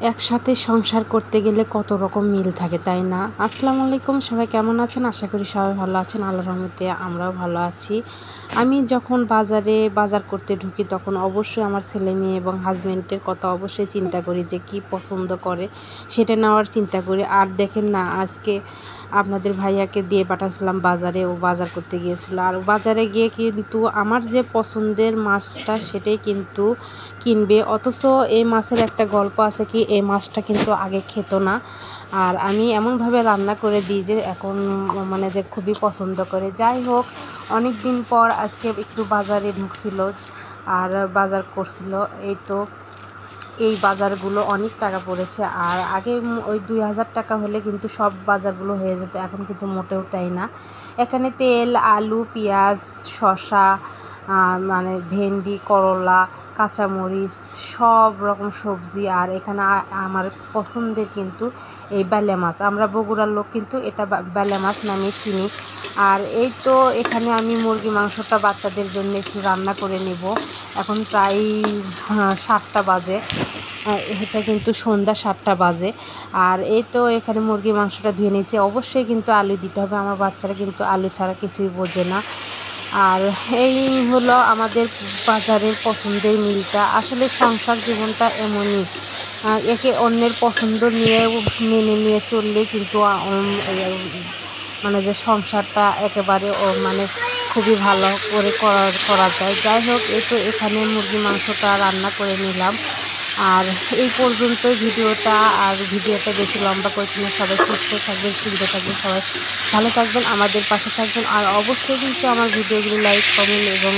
একসাথে সংসার করতে গেলে কত রকম মিল থাকে, তাই না? আসসালামু আলাইকুম, সবাই কেমন আছেন? আশা করি সবাই ভালো আছেন। আল্লাহর রহমতে আমরাও ভালো আছি। আমি যখন বাজার করতে ঢুকি তখন অবশ্যই আমার ছেলে-মেয়ে এবং হাসব্যান্ডের কথা অবশ্যই চিন্তা করি যে কী পছন্দ করে সেটা নেওয়ার চিন্তা করি। আর দেখেন না, আজকে আপনাদের ভাইয়াকে দিয়ে পাঠাচ্ছিলাম বাজারে, ও বাজার করতে গিয়েছিল। আর বাজারে গিয়ে কিন্তু আমার যে পছন্দের মাছটা সেটাই কিন্তু কিনবে। অথচ এই মাছের একটা গল্প আছে, কি এই মাছটা কিন্তু আগে খেত না। আর আমি এমনভাবে রান্না করে দিই যে এখন মানে যে খুবই পছন্দ করে। যাই হোক, অনেক দিন পর আজকে একটু বাজারে ঢুকছিল আর বাজার করছিল। এই তো এই বাজারগুলো অনেক টাকা পড়েছে। আর আগে ওই ২,০০০ টাকা হলে কিন্তু সব বাজারগুলো হয়ে যেত, এখন কিন্তু মোটেও তাই না। এখানে তেল, আলু, পেঁয়াজ, শসা, মানে ভেন্ডি, করলা, কাঁচামরিচ, সব রকম সবজি। আর এখানে আমার পছন্দের কিন্তু এই বেলে মাছ, আমরা বগুড়ার লোক কিন্তু এটা বেলে মাছ নামে চিনি। আর এই তো এখানে আমি মুরগি মাংসটা বাচ্চাদের জন্য একটু রান্না করে নেব। এখন প্রায় ৭টা বাজে, এটা কিন্তু সন্ধ্যা ৭টা বাজে। আর এই তো এখানে মুরগির মাংসটা ধুয়ে নিয়েছি। অবশ্যই কিন্তু আলু দিতে হবে, আমার বাচ্চারা কিন্তু আলু ছাড়া কিছুই বোঝে না। আর এই হলো আমাদের বাজারের পছন্দের মিলটা। আসলে সংসার জীবনটা এমনই, একে অন্যের পছন্দ নিয়ে মেনে নিয়ে চললে কিন্তু মানে যে সংসারটা একেবারে মানে খুবই ভালো করে করা যায়। যাই হোক, এই তো এখানে মুরগি মাংসটা রান্না করে নিলাম। আর এই পর্যন্তই ভিডিওটা। আর ভিডিওটা বেশি লম্বা করছি না। সবাই সুস্থ থাকবেন, সুন্দর থাকবেন, সবাই ভালো থাকবেন, আমাদের পাশে থাকবেন। আর অবশ্যই কিন্তু আমার ভিডিওগুলো লাইক, কমেন্ট এবং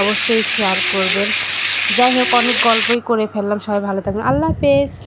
অবশ্যই শেয়ার করবেন। যাই হোক, অনেক গল্পই করে ফেললাম। সবাই ভালো থাকবেন। আল্লাহ হাফেজ।